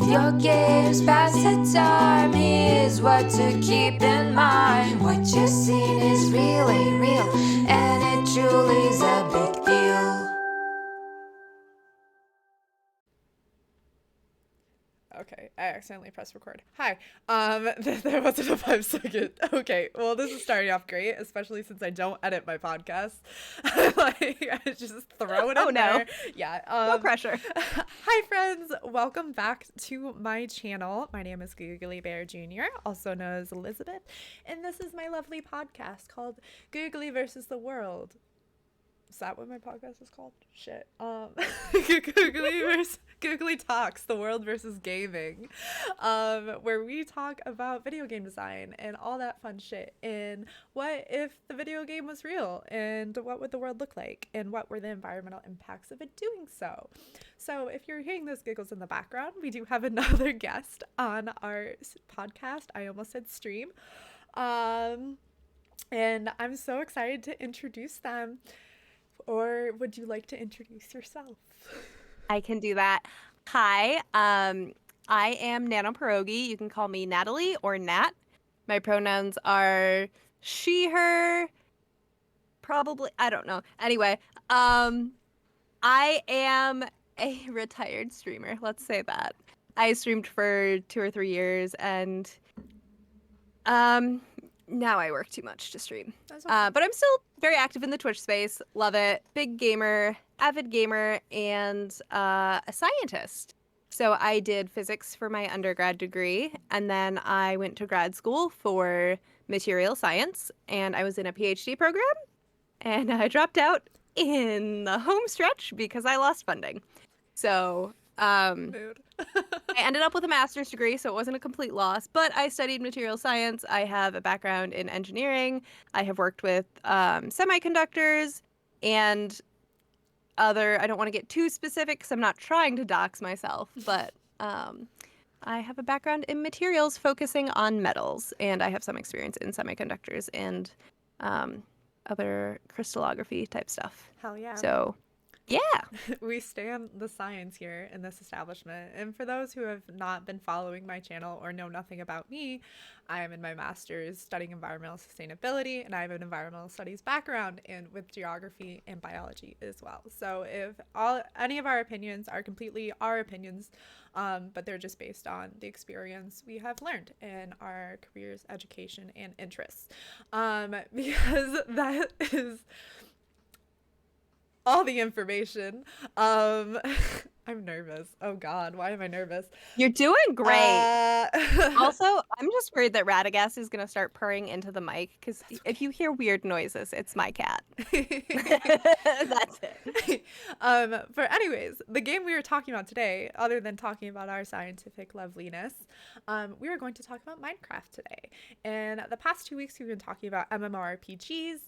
your games, pass the time. Here's what to keep in mind. What you're seeing is really real, and it truly is a big deal. Okay, I accidentally pressed record. Hi. There wasn't a 5-second. Okay, well, this is starting off great, especially since I don't edit my podcast. I just throw it in there. Yeah. No pressure. Hi, friends. Welcome back to my channel. My name is Googli Bear Jr., also known as Elizabeth, and this is my lovely podcast called Googli versus the World. Is that what my podcast is called? Shit. Googli Talks, the world versus gaming, where we talk about video game design and all that fun shit, and what if the video game was real, and what would the world look like, and what were the environmental impacts of it doing so. So if you're hearing those giggles in the background, we do have another guest on our podcast. I almost said stream. And I'm so excited to introduce them. Or would you like to introduce yourself? I can do that. Hi, I am Nano Pierogi. You can call me Natalie or Nat. My pronouns are she, her, probably, I don't know. Anyway, I am a retired streamer. Let's say that. I streamed for 2 or 3 years, and now I work too much to stream. Okay. But I'm still very active in the Twitch space. Love it. Big gamer, avid gamer, and a scientist. So I did physics for my undergrad degree, and then I went to grad school for material science, and I was in a PhD program, and I dropped out in the home stretch because I lost funding. So Mood. I ended up with a master's degree, so it wasn't a complete loss, but I studied material science. I have a background in engineering. I have worked with semiconductors and other, I don't want to get too specific because I'm not trying to dox myself, but I have a background in materials focusing on metals, and I have some experience in semiconductors and other crystallography type stuff. Hell yeah. So yeah. We stand the science here in this establishment. And for those who have not been following my channel or know nothing about me, I am in my master's studying environmental sustainability, and I have an environmental studies background and with geography and biology as well. So if any of our opinions are completely our opinions, but they're just based on the experience we have learned in our careers, education, and interests. Because that is all the information. I'm nervous. Oh God, why am I nervous? You're doing great. Also, I'm just worried that Radagast is going to start purring into the mic, because if you hear weird noises, it's my cat. That's it. But anyways, the game we were talking about today, other than talking about our scientific loveliness, we were going to talk about Minecraft today. And the past 2 weeks, we've been talking about MMORPGs.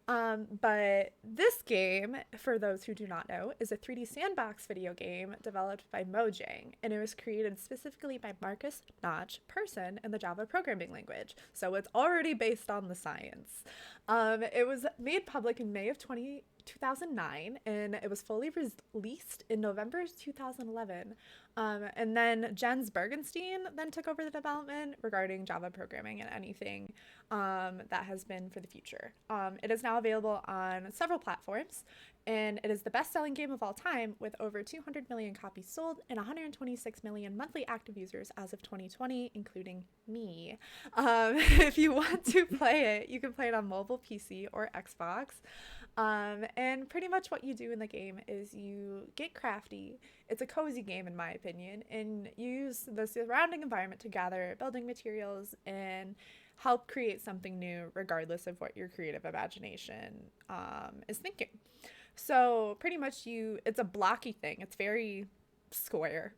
But this game, for those who do not know, is a 3D sandbox video game developed by Mojang, and it was created specifically by Marcus Notch Persson in the Java programming language. So it's already based on the science. It was made public in May of 2009, and it was fully released in November 2011. And then Jens Bergenstein then took over the development regarding Java programming and anything that has been for the future. It is now available on several platforms, and it is the best-selling game of all time with over 200 million copies sold and 126 million monthly active users as of 2020, including me. If you want to play it, you can play it on mobile, PC, or Xbox. And pretty much what you do in the game is you get crafty. It's a cozy game in my opinion, and you use the surrounding environment to gather building materials and help create something new regardless of what your creative imagination is thinking. So pretty much it's a blocky thing. It's very square.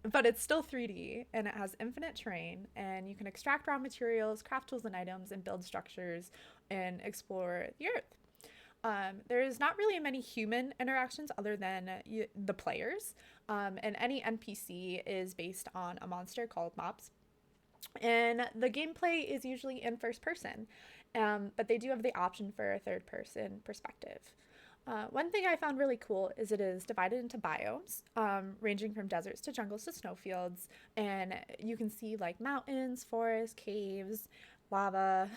But it's still 3D, and it has infinite terrain, and you can extract raw materials, craft tools and items, and build structures and explore the earth. There's not really many human interactions other than the players, and any NPC is based on a monster called mobs. And the gameplay is usually in first person, but they do have the option for a third person perspective. One thing I found really cool is it is divided into biomes, ranging from deserts to jungles to snowfields, and you can see like mountains, forests, caves, lava,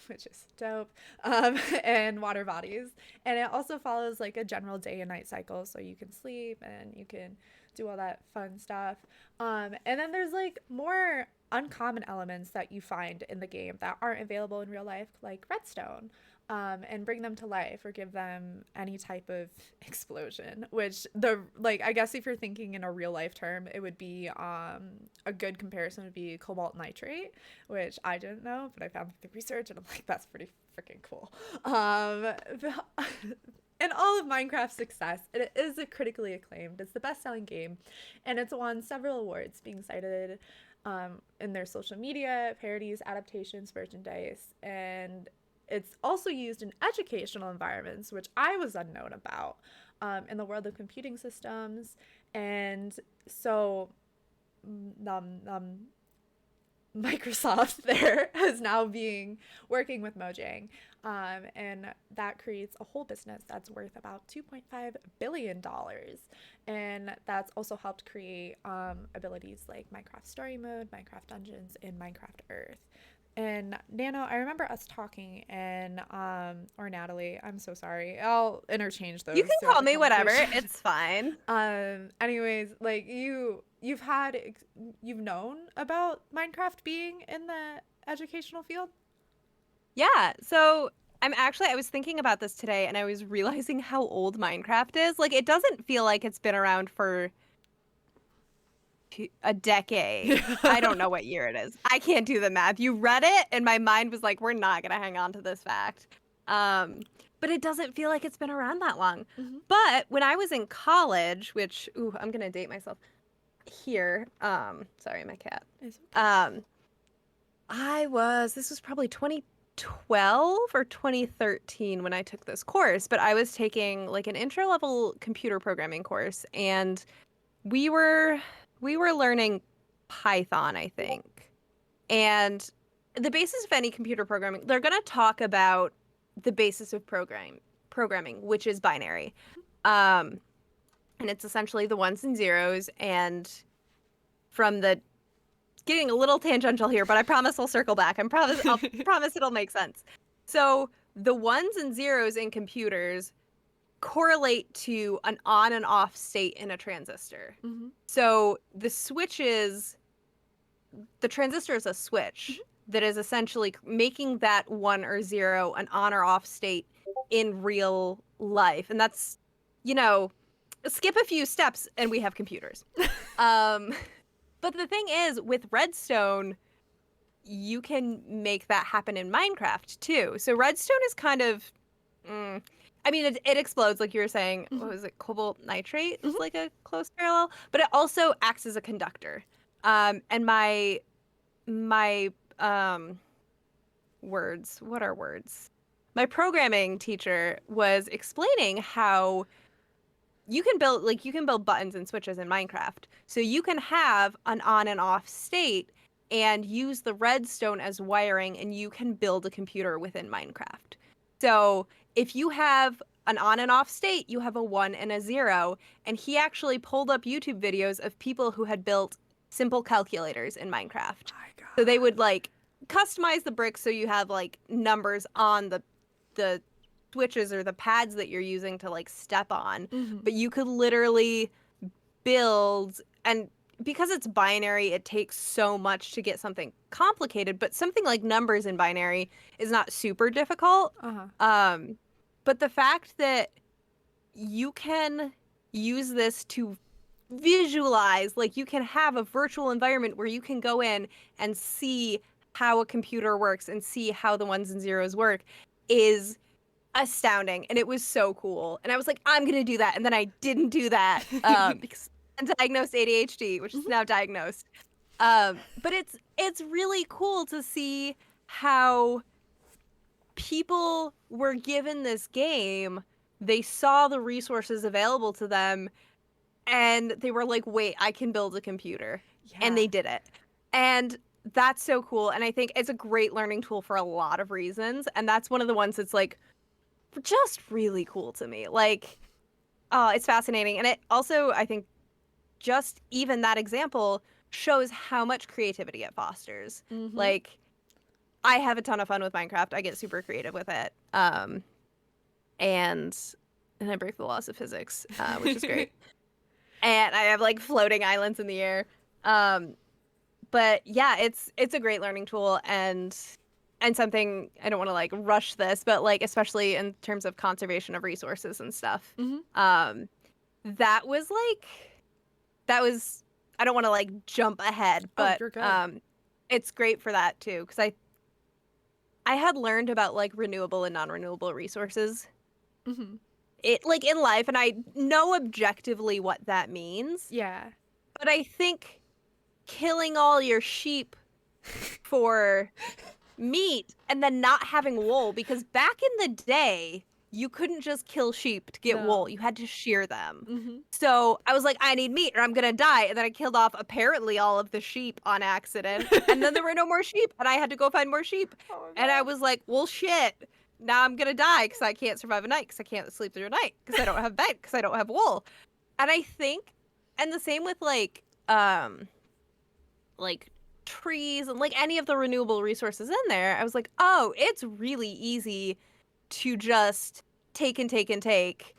which is dope, and water bodies. And it also follows like a general day and night cycle, so you can sleep and you can do all that fun stuff. And then there's like more uncommon elements that you find in the game that aren't available in real life, like redstone, and bring them to life or give them any type of explosion. Which I guess if you're thinking in a real life term, it would be a good comparison would be cobalt nitrate, which I didn't know, but I found the research and I'm like, that's pretty freaking cool. And all of Minecraft's success, it is a critically acclaimed. It's the best-selling game, and it's won several awards, being cited in their social media, parodies, adaptations, merchandise, and it's also used in educational environments, which I was unknown about, in the world of computing systems. And so, Microsoft there is now working with Mojang, and that creates a whole business that's worth about $2.5 billion. And that's also helped create abilities like Minecraft Story Mode, Minecraft Dungeons, and Minecraft Earth. And Nano, I remember us talking, and or Natalie, I'm so sorry. I'll interchange those. You can throughout call the me whatever. conversation. It's fine. Anyways, like you've known about Minecraft being in the educational field? Yeah. So I was thinking about this today and I was realizing how old Minecraft is. Like, it doesn't feel like it's been around for a decade. I don't know what year it is. I can't do the math. You read it and my mind was like, we're not going to hang on to this fact. But it doesn't feel like it's been around that long. Mm-hmm. But when I was in college, which, I'm going to date myself here. Sorry, my cat. This was probably 2012 or 2013 when I took this course, but I was taking like an intro level computer programming course, and we were learning Python, I think. And the basis of any computer programming, they're going to talk about the basis of programming, which is binary. And it's essentially the ones and zeros, and from the getting a little tangential here, but I promise I'll circle back. I'll promise it'll make sense. So the ones and zeros in computers correlate to an on and off state in a transistor. Mm-hmm. So the transistor is a switch that is essentially making that 1 or 0 an on or off state in real life. And that's, skip a few steps and we have computers. But the thing is, with redstone, you can make that happen in Minecraft too. So redstone is kind of, it explodes, like you were saying. Mm-hmm. What was it? Cobalt nitrate is like a close parallel, but it also acts as a conductor. And my words, what are words? My programming teacher was explaining how you can build buttons and switches in Minecraft. So you can have an on and off state and use the redstone as wiring, and you can build a computer within Minecraft. So if you have an on and off state, you have a 1 and a 0. And he actually pulled up YouTube videos of people who had built simple calculators in Minecraft. So they would like customize the bricks so you have like numbers on the switches or the pads that you're using to like step on. Mm-hmm. But you could literally build, and because it's binary, it takes so much to get something complicated, but something like numbers in binary is not super difficult. Uh-huh. But the fact that you can use this to visualize, like you can have a virtual environment where you can go in and see how a computer works and see how the ones and zeros work is astounding. And it was so cool. And I was like, I'm going to do that. And then I didn't do that because I'm diagnosed ADHD, which is now diagnosed. But it's really cool to see how people were given this game. They saw the resources available to them and they were like, wait, I can build a computer. Yeah. And they did it. And that's so cool. And I think it's a great learning tool for a lot of reasons. And that's one of the ones that's like just really cool to me. Like, oh, it's fascinating. And it also, I think, just even that example shows how much creativity it fosters. Mm-hmm. Like, I have a ton of fun with Minecraft. I get super creative with it. And I break the laws of physics, which is great. And I have like floating islands in the air. But yeah, it's a great learning tool and something. I don't want to like rush this, but like especially in terms of conservation of resources and stuff. Mm-hmm. That was like I don't want to like jump ahead, but You're good. it's great for that too because I had learned about like renewable and non-renewable resources Mm-hmm. it like in life, and I know objectively what that means, Yeah. but I think killing all your sheep for meat and then not having wool, because back in the day you couldn't just kill sheep to get No. wool, you had to shear them. Mm-hmm. So I was like, I need meat or I'm gonna die, and then I killed off apparently all of the sheep on accident, and then there were no more sheep and I had to go find more sheep. Oh, And I no. was like, well shit, now I'm gonna die because I can't survive a night because I can't sleep through a night because I don't have bed because I don't have wool. And I think, and the same with like trees and like any of the renewable resources in there, I was like, oh, it's really easy to just take and take and take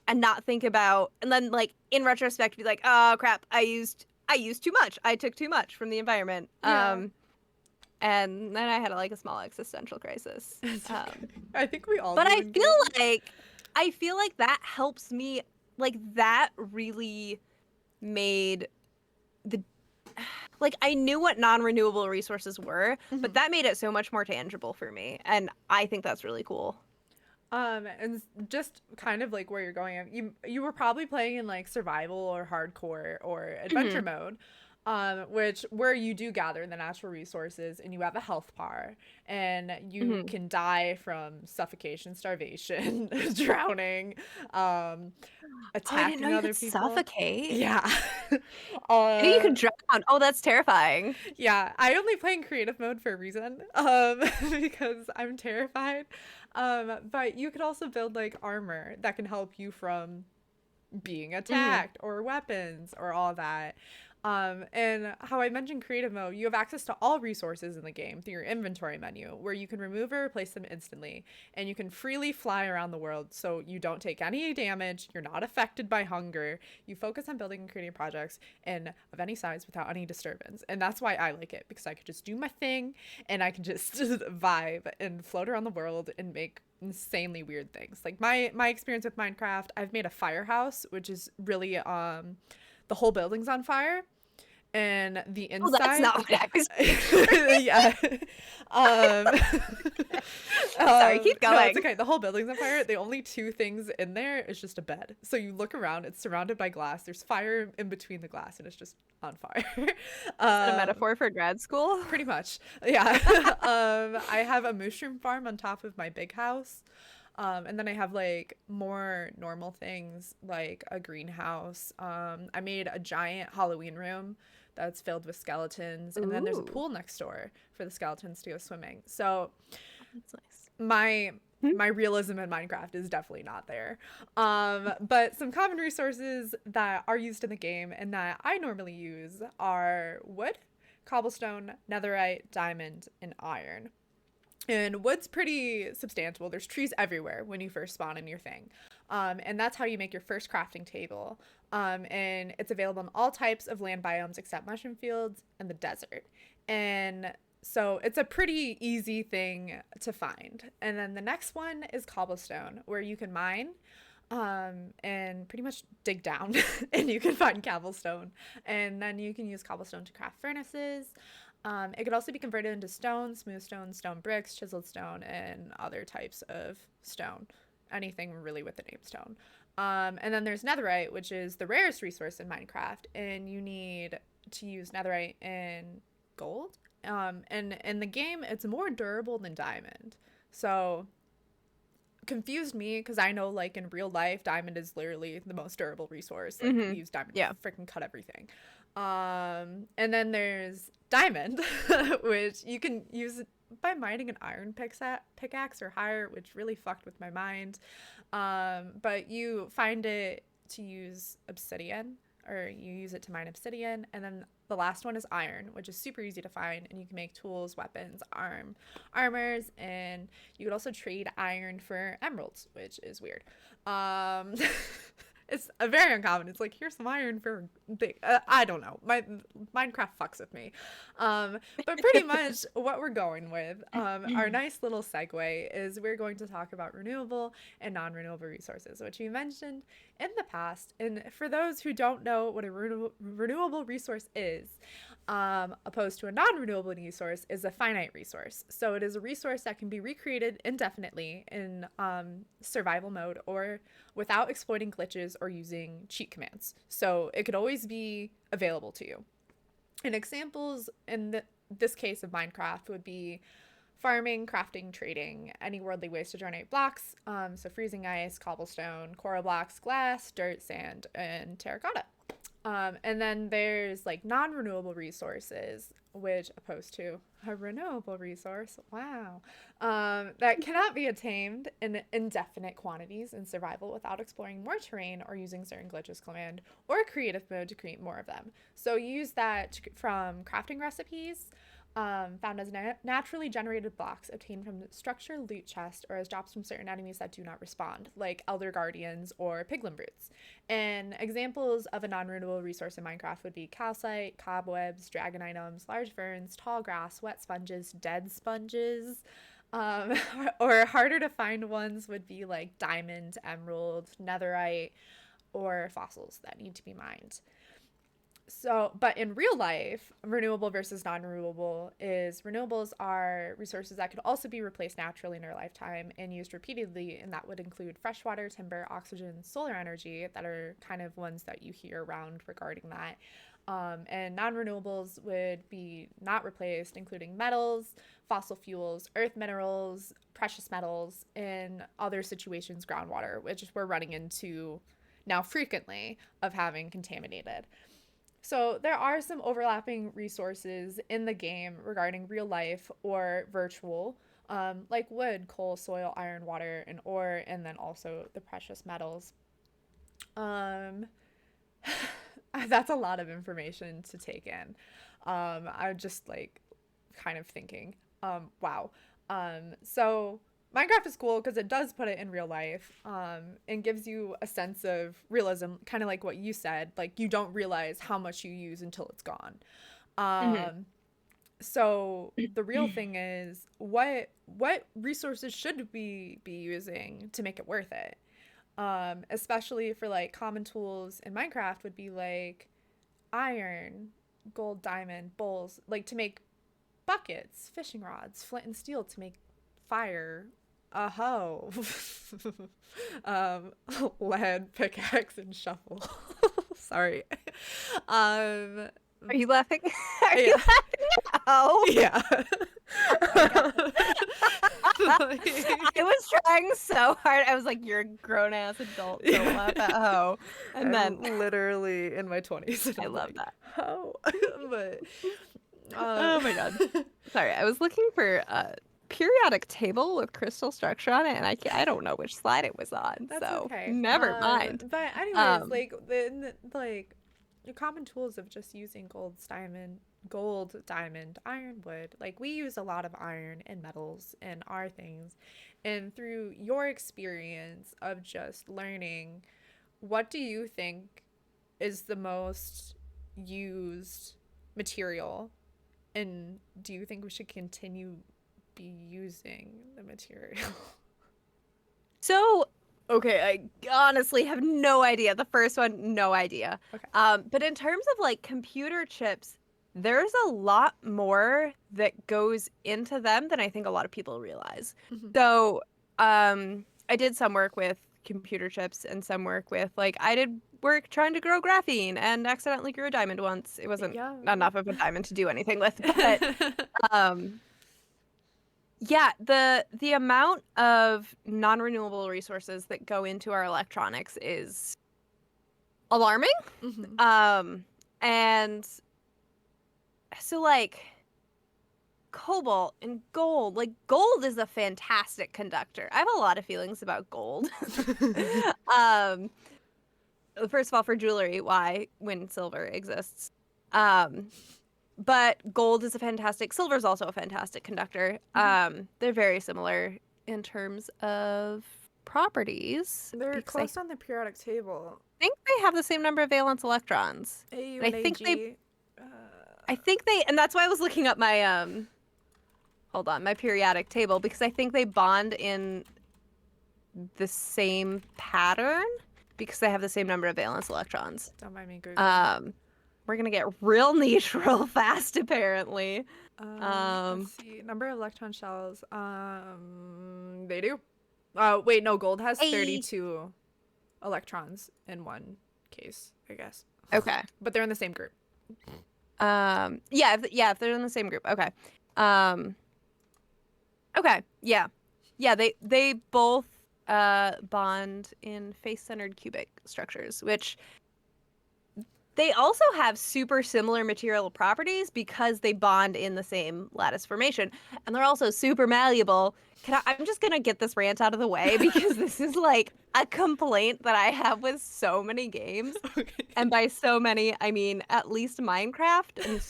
and not think about, and then like in retrospect be like, oh crap, I used too much, I took too much from the environment. Yeah. And then I had like a small existential crisis. It's okay. I think we all But do I in feel games. like that helps me, like that really made the like I knew what non-renewable resources were, but Mhm. that made it so much more tangible for me, and I think that's really cool. And just kind of like where you're going, you were probably playing in like survival or hardcore or adventure Mhm. mode, which where you do gather the natural resources and you have a health bar and you Mhm. can die from suffocation, starvation, drowning, um, Oh, I didn't know attacking you other could people. suffocate. Yeah. I knew you uh, could drown. Oh, that's terrifying. yeah, I only play in creative mode for a reason, because I'm terrified. But you could also build like armor that can help you from being Mhm. attacked or weapons or all that. And how I mentioned creative mode, you have access to all resources in the game through your inventory menu, where you can remove or replace them instantly, and you can freely fly around the world so you don't take any damage, you're not affected by hunger, you focus on building and creating projects and of any size without any disturbance. And that's why I like it, because I could just do my thing and I can just vibe and float around the world and make insanely weird things. Like my experience with Minecraft, I've made a firehouse, which is really the whole building's on fire and the Oh, that's inside. not what I was picturing. Yeah. um, Sorry, keep no, it's going. okay. The whole building's on fire. The only two things in there is just a bed. So you look around, it's surrounded by glass. There's fire in between the glass and it's just on fire. Is that a um, metaphor for grad school? Pretty much. Yeah. I have a mushroom farm on top of my big house. And then I have like more normal things like a greenhouse. I made a giant Halloween room that's filled with skeletons. And then there's a Ooh, pool next door for the skeletons to go swimming. So that's nice. my my realism in Minecraft is definitely not there. But some common resources that are used in the game and that I normally use are wood, cobblestone, netherite, diamond, and iron. And wood's pretty substantial. There's trees everywhere when you first spawn in your thing. And that's how you make your first crafting table. And it's available in all types of land biomes except mushroom fields and the desert. And so it's a pretty easy thing to find. And then the next one is cobblestone, where you can mine and pretty much dig down and you can find cobblestone. And then you can use cobblestone to craft furnaces. It could also be converted into stone, smooth stone, stone bricks, chiseled stone, and other types of stone. Anything really with the name stone. And then there's netherite, which is the rarest resource in Minecraft, and you need to use netherite and gold. And in the game, it's more durable than diamond. So confused me because I know like in real life, diamond is literally the most durable resource. Like you Mhm. use diamond Yeah. to freaking cut everything. And then there's diamond, which you can use by mining an iron pickaxe or higher, which really fucked with my mind. But you find it to use obsidian, or you use it to mine obsidian, and then the last one is iron, which is super easy to find, and you can make tools, weapons, armors, and you could also trade iron for emeralds, which is weird. Um, it's a very uncommon. It's like, here's some iron for I don't know. Minecraft fucks with me. But pretty much what we're going with, our nice little segue is we're going to talk about renewable and non-renewable resources, which we mentioned in the past. And for those who don't know what a renewable resource is, opposed to a non-renewable resource, is a finite resource. So it is a resource that can be recreated indefinitely in survival mode or without exploiting glitches or using cheat commands. So it could always be available to you. And examples in this case of Minecraft would be farming, crafting, trading, any worldly ways to generate blocks. So freezing ice, cobblestone, coral blocks, glass, dirt, sand, and terracotta. And then there's like non-renewable resources, which opposed to a renewable resource, wow, that cannot be attained in indefinite quantities in survival without exploring more terrain or using certain glitches command or creative mode to create more of them. So you use that from crafting recipes, found as naturally generated blocks obtained from the structured loot chest or as drops from certain enemies that do not respond, like Elder Guardians or Piglin Brutes. And examples of a non-renewable resource in Minecraft would be calcite, cobwebs, dragon items, large ferns, tall grass, wet sponges, dead sponges. Or harder to find ones would be like diamond, emerald, netherite, or fossils that need to be mined. So, but in real life, renewable versus non-renewable is renewables are resources that could also be replaced naturally in our lifetime and used repeatedly, and that would include freshwater, timber, oxygen, solar energy that are kind of ones that you hear around regarding that. And non-renewables would be not replaced, including metals, fossil fuels, earth minerals, precious metals, in other situations, groundwater, which we're running into now frequently of having contaminated. So there are some overlapping resources in the game regarding real life or virtual, like wood, coal, soil, iron, water, and ore, and then also the precious metals. Um, that's a lot of information to take in. I'm just like kind of thinking, wow. So Minecraft is cool because it does put it in real life, and gives you a sense of realism, kind of like what you said. Like, you don't realize how much you use until it's gone. So the real thing is, what resources should we be using to make it worth it? Especially for like common tools in Minecraft would be like iron, gold, diamond, bowls, like to make buckets, fishing rods, flint and steel to make fire, a hoe, lead, pickaxe, and shovel. Sorry. Are you laughing? Are you laughing? Oh. Yeah. I was trying so hard. I was like, you're a grown ass adult. Don't laugh at hoe. And I'm then literally in my 20s. I love that. Hoe. But oh my god. Sorry, I was looking for periodic table with crystal structure on it, and I don't know which slide it was on. That's so okay. Never mind. But anyways, like the common tools of just using gold, diamond, iron, wood. Like, we use a lot of iron and metals in our things, and through your experience of just learning, what do you think is the most used material, and do you think we should continue be using the material? So, okay, I honestly have no idea. The first one, no idea. Okay. But in terms of like computer chips, there's a lot more that goes into them than I think a lot of people realize. Mhm. So, I did some work with computer chips and some work with like I did work trying to grow graphene and accidentally grew a diamond once. It wasn't Yeah. enough of a diamond to do anything with, but yeah, the amount of non-renewable resources that go into our electronics is alarming. Mhm. And so like cobalt and gold. Like, gold is a fantastic conductor. I have a lot of feelings about gold. um, First of all, for jewelry, why when silver exists. But gold is a fantastic. Silver is also a fantastic conductor. They're very similar in terms of properties. They're because close on the periodic table. I think they have the same number of valence electrons. AU And and I think AG. I think they, and that's why I was looking up my hold on, my periodic table, because I think they bond in the same pattern because they have the same number of valence electrons. Don't mind me Googling. We're gonna get real niche real fast, apparently. Let's see. Number of electron shells. They do. Wait, no, gold has 32 electrons in one case, I guess. Okay. But they're in the same group. If they're in the same group. Okay. Okay. Yeah. Yeah, they both bond in face-centered cubic structures, which they also have super similar material properties because they bond in the same lattice formation, and they're also super malleable. I'm just gonna get this rant out of the way because this is like a complaint that I have with so many games. Okay. And by so many, I mean at least Minecraft and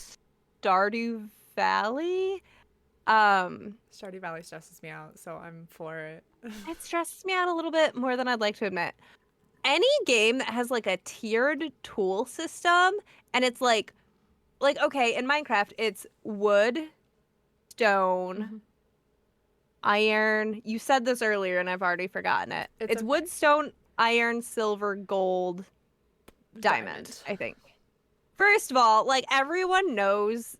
Stardew Valley. Stardew Valley stresses me out, so I'm for it. It stresses me out a little bit more than I'd like to admit. Any game that has like a tiered tool system, and it's like okay, in Minecraft it's wood, stone, iron. You said this earlier and I've already forgotten it. It's okay. wood, stone, iron, silver, gold, diamond, I think. First of all, like, everyone knows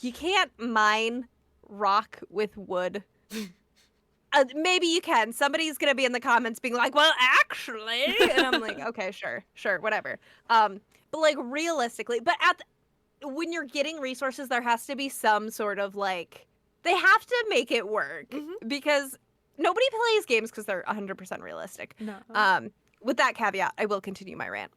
you can't mine rock with wood. Maybe you can. Somebody's gonna be in the comments being like, well, actually, and I'm like, okay, sure, whatever. But like, realistically, when you're getting resources, there has to be some sort of like, they have to make it work because nobody plays games because they're 100% realistic. No. With that caveat, I will continue my rant.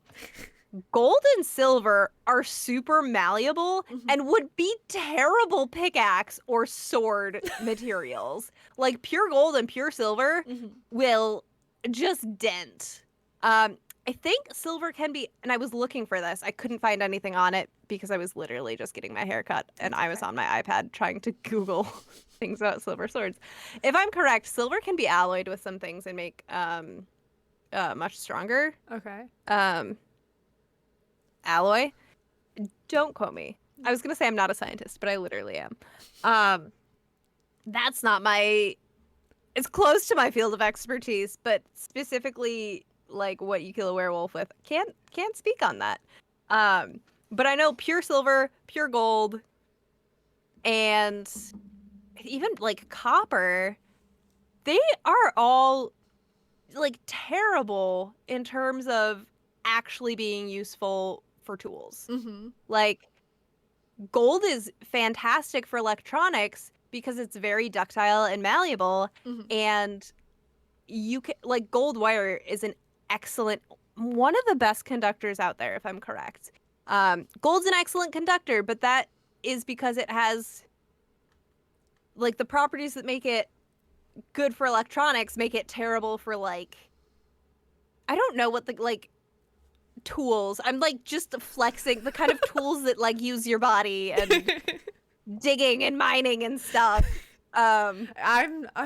Gold and silver are super malleable and would be terrible pickaxe or sword materials. Like, pure gold and pure silver will just dent. I think silver can be, and I was looking for this. I couldn't find anything on it because I was literally just getting my hair cut and I was on my iPad trying to Google things about silver swords. If I'm correct, silver can be alloyed with some things and make much stronger. Okay. Alloy. Don't quote me. I was gonna say I'm not a scientist, but I literally am. That's not my, it's close to my field of expertise, but specifically like what you kill a werewolf with, can't speak on that. But I know pure silver, pure gold, and even like copper, they are all like terrible in terms of actually being useful for tools. Like, gold is fantastic for electronics because it's very ductile and malleable, and you can, like, gold wire is an excellent, one of the best conductors out there, if I'm correct. Gold's an excellent conductor, but that is because it has like the properties that make it good for electronics make it terrible for, like, I don't know what the, like, tools. I'm like just flexing the kind of tools that like use your body and digging and mining and stuff. I'm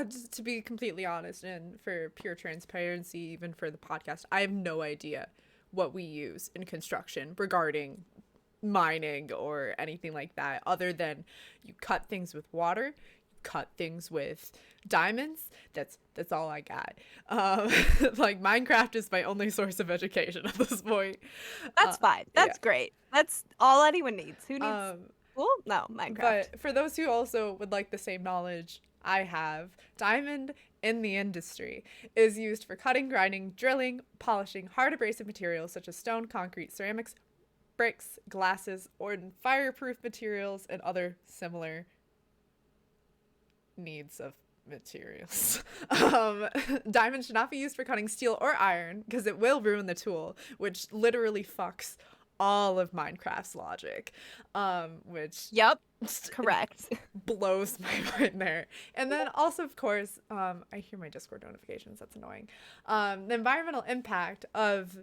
just to be completely honest and for pure transparency, even for the podcast, I have no idea what we use in construction regarding mining or anything like that, other than you cut things with water, you cut things with diamonds. That's all I got. Like, Minecraft is my only source of education at this point. That's fine. That's great. That's all anyone needs. Who needs school? No, Minecraft. But for those who also would like the same knowledge I have, diamond in the industry is used for cutting, grinding, drilling, polishing hard abrasive materials such as stone, concrete, ceramics, bricks, glasses, or fireproof materials and other similar needs of materials. Diamond should not be used for cutting steel or iron because it will ruin the tool, which literally fucks all of Minecraft's logic, which Yep. Correct. blows my mind there. And then also, of course, I hear my Discord notifications. That's annoying. The environmental impact of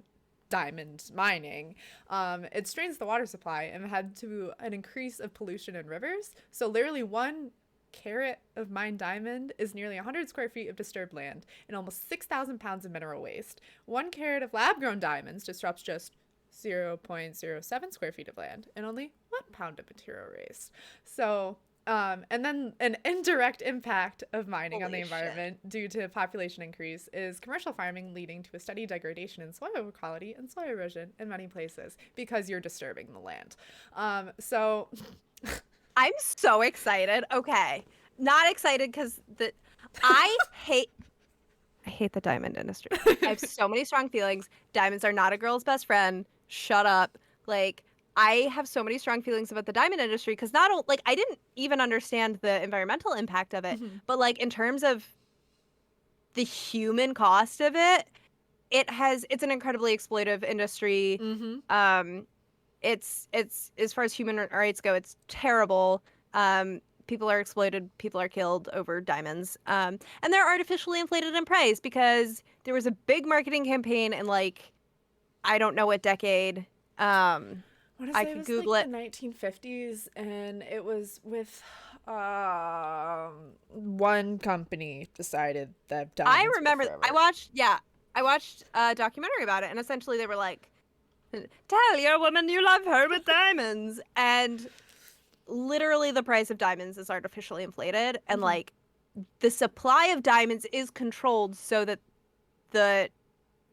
diamond mining, it strains the water supply and had to an increase of pollution in rivers. So literally 1 carat of mined diamond is nearly 100 square feet of disturbed land and almost 6,000 pounds of mineral waste. 1 carat of lab-grown diamonds disrupts just 0.07 square feet of land and only 1 pound of material waste. So, and then an indirect impact of mining on the Holy shit. environment due to population increase is commercial farming, leading to a steady degradation in soil quality and soil erosion in many places because you're disturbing the land. So I'm so excited. Okay. Not excited because I hate the diamond industry. I have so many strong feelings. Diamonds are not a girl's best friend. Shut up. Like, I have so many strong feelings about the diamond industry because I didn't even understand the environmental impact of it, but like in terms of the human cost of it, it's an incredibly exploitive industry. It's as far as human rights go, it's terrible. People are exploited, people are killed over diamonds. And they're artificially inflated in price because there was a big marketing campaign in like, I don't know what decade. I could Google like it. the 1950s, and it was with one company decided that diamonds I were remember forever. I watched a documentary about it, and essentially they were like, tell your woman you love her with diamonds. And literally the price of diamonds is artificially inflated, and like the supply of diamonds is controlled so that the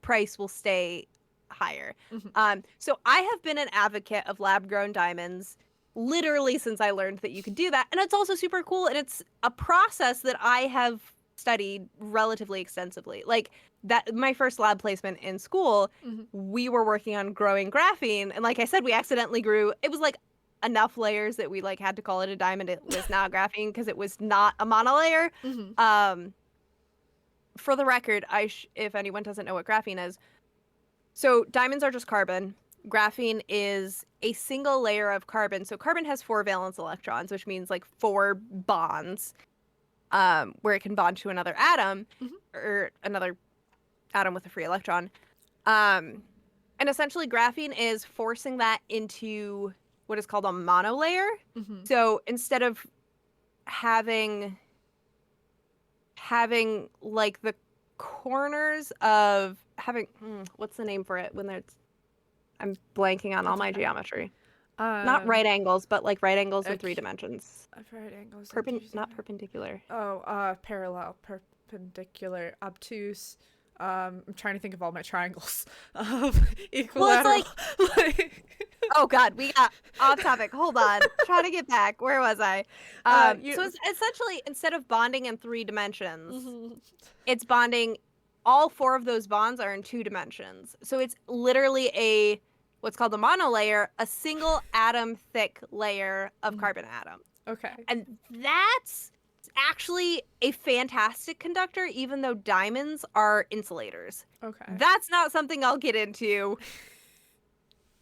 price will stay higher. So I have been an advocate of lab-grown diamonds literally since I learned that you could do that. And it's also super cool, and it's a process that I have studied relatively extensively. Like that, my first lab placement in school, we were working on growing graphene, and like I said, we accidentally grew, it was like enough layers that we like had to call it a diamond. It was not graphene because it was not a monolayer. For the record, if anyone doesn't know what graphene is, so diamonds are just carbon. Graphene is a single layer of carbon. So carbon has 4 valence electrons, which means like 4 bonds, where it can bond to another atom or another atom with a free electron. And essentially graphene is forcing that into what is called a monolayer. So instead of having like the corners of having what's the name for it when there's, I'm blanking on all my geometry. Not right angles, but like right angles in 3 dimensions. Right angles. Not perpendicular. Oh, parallel, perpendicular, obtuse. I'm trying to think of all my triangles. Equilateral. Well, it's like, oh God, we got off topic. Hold on, trying to get back. Where was I? So it's essentially, instead of bonding in 3 dimensions, it's bonding. All 4 of those bonds are in 2 dimensions. So it's literally what's called a monolayer, a single atom thick layer of carbon atoms. Okay. And that's actually a fantastic conductor, even though diamonds are insulators. Okay. That's not something I'll get into.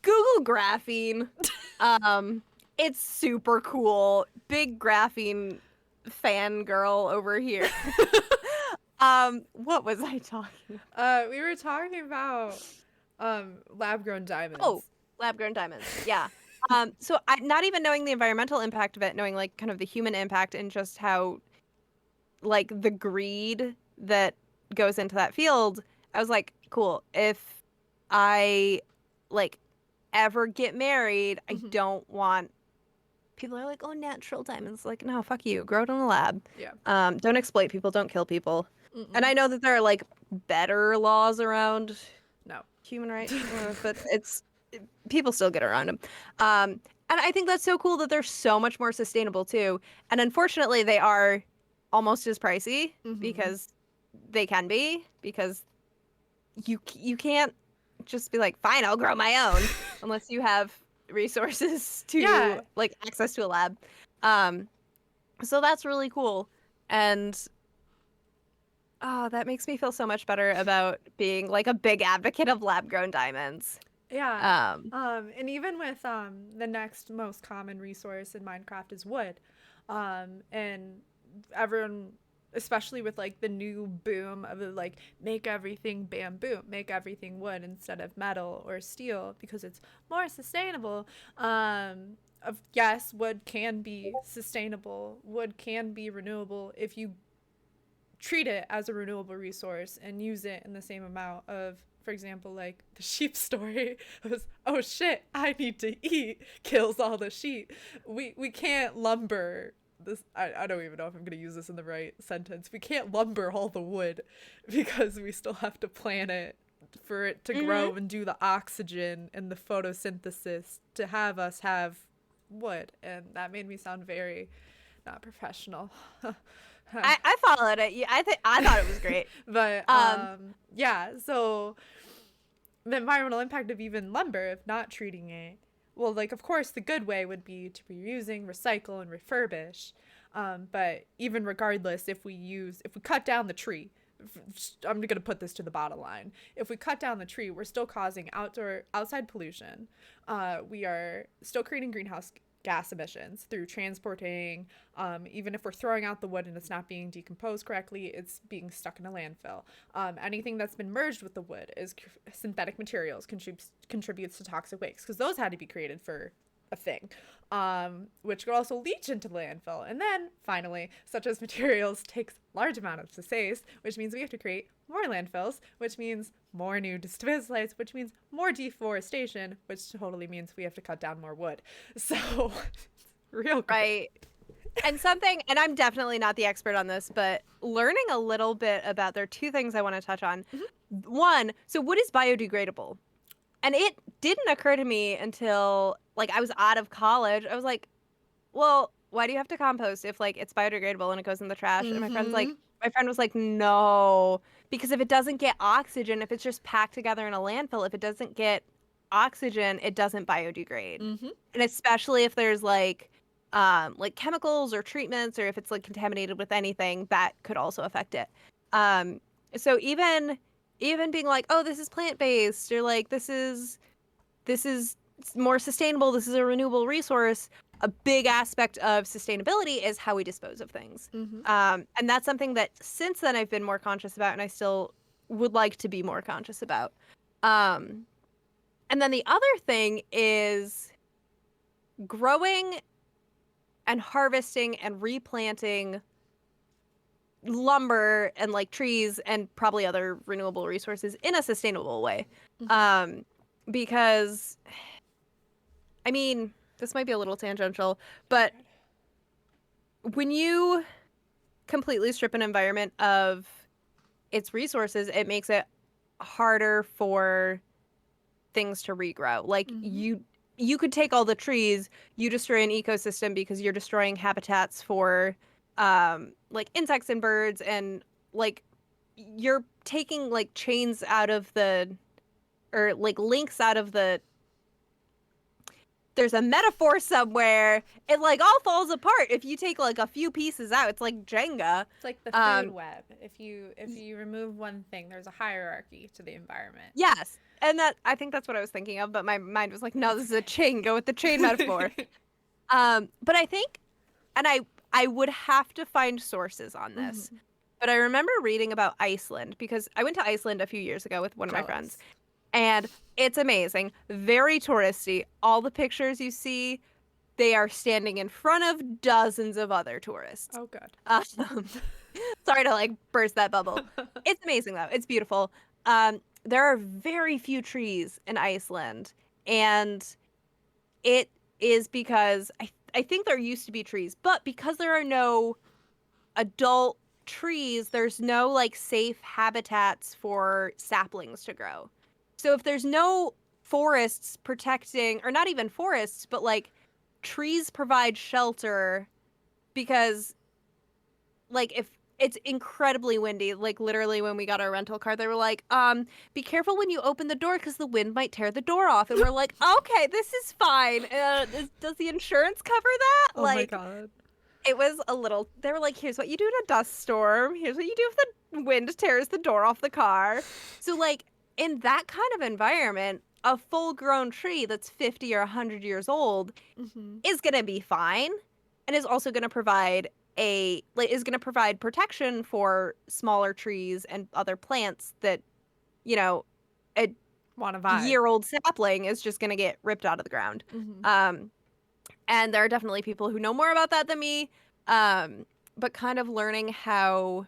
Google graphene. It's super cool. Big graphene fangirl over here. What was I talking about? We were talking about lab-grown diamonds. Oh, lab-grown diamonds. Yeah. So not even knowing the environmental impact of it, knowing like kind of the human impact and just how like the greed that goes into that field, I was like, cool. If I like ever get married, I don't want, people are like, oh, natural diamonds. Like, no, fuck you. Grow it in the lab. Yeah. Don't exploit people. Don't kill people. And I know that there are like better laws around human rights, but people still get around them. And I think that's so cool that they're so much more sustainable too. And unfortunately, they are almost as pricey because they can be, because you can't just be like, fine, I'll grow my own unless you have resources to like access to a lab. So that's really cool. And oh, that makes me feel so much better about being like a big advocate of lab grown diamonds. Yeah. Um, And even with the next most common resource in Minecraft is wood. And everyone, especially with like the new boom of the, like, make everything bamboo, make everything wood instead of metal or steel because it's more sustainable. Of yes, wood can be sustainable. Wood can be renewable if you treat it as a renewable resource and use it in the same amount of, for example, like the sheep story was, oh shit, I need to eat, kills all the sheep. We can't lumber this. I don't even know if I'm gonna use this in the right sentence. We can't lumber all the wood because we still have to plant it for it to grow and do the oxygen and the photosynthesis to have us have wood. And that made me sound very not professional. I followed it. Yeah, I thought it was great. But Um, yeah, so the environmental impact of even lumber, if not treating it, well, like, of course the good way would be to reusing, recycle, and refurbish. But even regardless, if we cut down the tree, I'm gonna put this to the bottom line. If we cut down the tree, we're still causing outside pollution. We are still creating greenhouse gas emissions through transporting. Even if we're throwing out the wood and it's not being decomposed correctly, it's being stuck in a landfill. Anything that's been merged with the wood is synthetic materials, contributes to toxic waste because those had to be created for a thing, which could also leach into the landfill. And then finally, such as materials takes large amounts of space, which means we have to create more landfills, which means more new disposal sites, which means more deforestation, which totally means we have to cut down more wood. So real good. right. And I'm definitely not the expert on this, but learning a little bit about, there are two things I want to touch on. One, so wood is biodegradable. And it didn't occur to me until like I was out of college. I was like, well, why do you have to compost if like it's biodegradable and it goes in the trash? And my friend was like, no, because if it doesn't get oxygen, if it's just packed together in a landfill, if it doesn't get oxygen, it doesn't biodegrade. And especially if there's like chemicals or treatments, or if it's like contaminated with anything, that could also affect it. So even being like, oh, this is plant-based, or like this is more sustainable, this is a renewable resource, a big aspect of sustainability is how we dispose of things. And that's something that since then I've been more conscious about, and I still would like to be more conscious about. And then the other thing is growing and harvesting and replanting lumber and like trees and probably other renewable resources in a sustainable way. Because I mean, this might be a little tangential, but when you completely strip an environment of its resources, it makes it harder for things to regrow. Like you could take all the trees, you destroy an ecosystem because you're destroying habitats for like insects and birds, and like you're taking like chains out of the, or like links out of the, there's a metaphor somewhere, it like all falls apart if you take like a few pieces out. It's like Jenga. It's like the food web. If you remove one thing, there's a hierarchy to the environment. Yes. And that, I think that's what I was thinking of, but my mind was like, no, this is a chain. Go with the chain metaphor. But I think, and I would have to find sources on this, but I remember reading about Iceland because I went to Iceland a few years ago with one of my friends, and it's amazing. Very touristy. All the pictures you see, they are standing in front of dozens of other tourists. Oh, good. Sorry to like burst that bubble. It's amazing though. It's beautiful. There are very few trees in Iceland, and it is because I think there used to be trees, but because there are no adult trees, there's no like safe habitats for saplings to grow. So if there's no forests protecting, or not even forests, but like trees provide shelter, because like if it's incredibly windy, like literally when we got our rental car, they were like, be careful when you open the door because the wind might tear the door off. And we're like, okay, this is fine. Does the insurance cover that? Oh like, my God. It was a little, they were like, here's what you do in a dust storm. Here's what you do if the wind tears the door off the car. So like in that kind of environment, a full-grown tree that's 50 or 100 years old is going to be fine, and is also going to provide protection for smaller trees and other plants that, you know, a Want to vibe. year-old sapling is just going to get ripped out of the ground. And there are definitely people who know more about that than me, but kind of learning how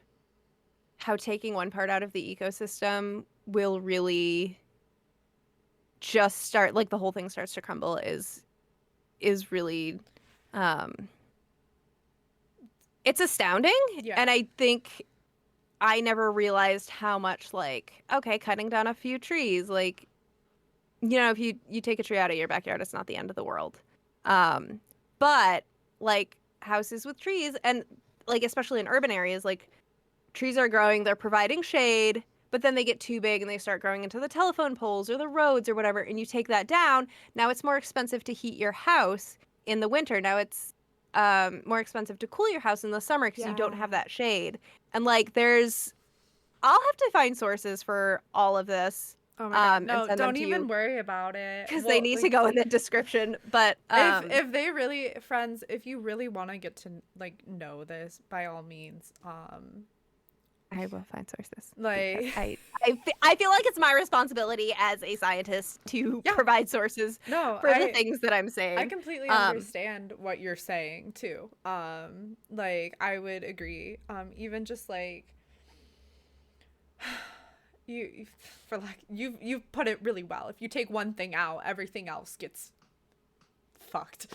taking one part out of the ecosystem will really just start, like, the whole thing starts to crumble is really it's astounding. Yeah. And I think I never realized how much, like, okay, cutting down a few trees, like, you know, if you take a tree out of your backyard, it's not the end of the world. But like houses with trees, and like especially in urban areas, like trees are growing, they're providing shade, but then they get too big and they start growing into the telephone poles or the roads or whatever, and you take that down. Now it's more expensive to heat your house in the winter. Now it's more expensive to cool your house in the summer because you don't have that shade. And like I'll have to find sources for all of this. Oh my God. And No, send them don't to even you, worry about it. because Well, they need to like, go in the description. But if they really, friends, if you really want to get to like know this, by all means, I will find sources. like I feel like it's my responsibility as a scientist to provide sources no, for the things that I'm saying. I completely understand what you're saying too. Like I would agree. Even just like you've put it really well. If you take one thing out, everything else gets fucked.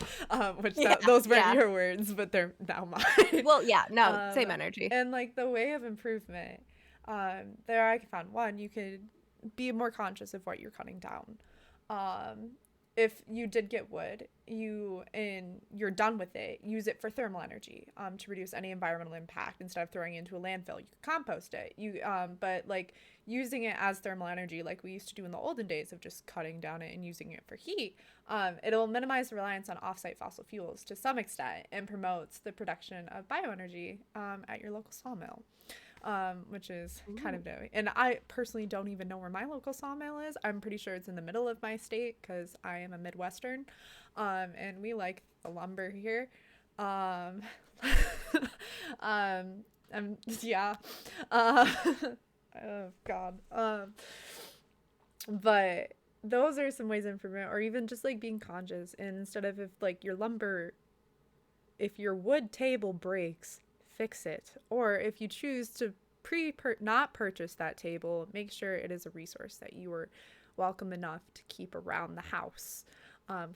Which those weren't your words, but they're now mine. Well, yeah, no, same energy. And like the way of improvement, there I found one, you could be more conscious of what you're cutting down. If you did get wood, you're done with it, use it for thermal energy, to reduce any environmental impact. Instead of throwing it into a landfill, you could compost it. But like using it as thermal energy, like we used to do in the olden days of just cutting down it and using it for heat, it'll minimize the reliance on off-site fossil fuels to some extent and promotes the production of bioenergy at your local sawmill. Which is kind of new. And I personally don't even know where my local sawmill is. I'm pretty sure it's in the middle of my state because I am a Midwestern. And we like the lumber here. Yeah. Oh, God. But those are some ways of improvement, or even just like being conscious. And instead of if your wood table breaks, fix it. Or if you choose to not purchase that table, make sure it is a resource that you are welcome enough to keep around the house,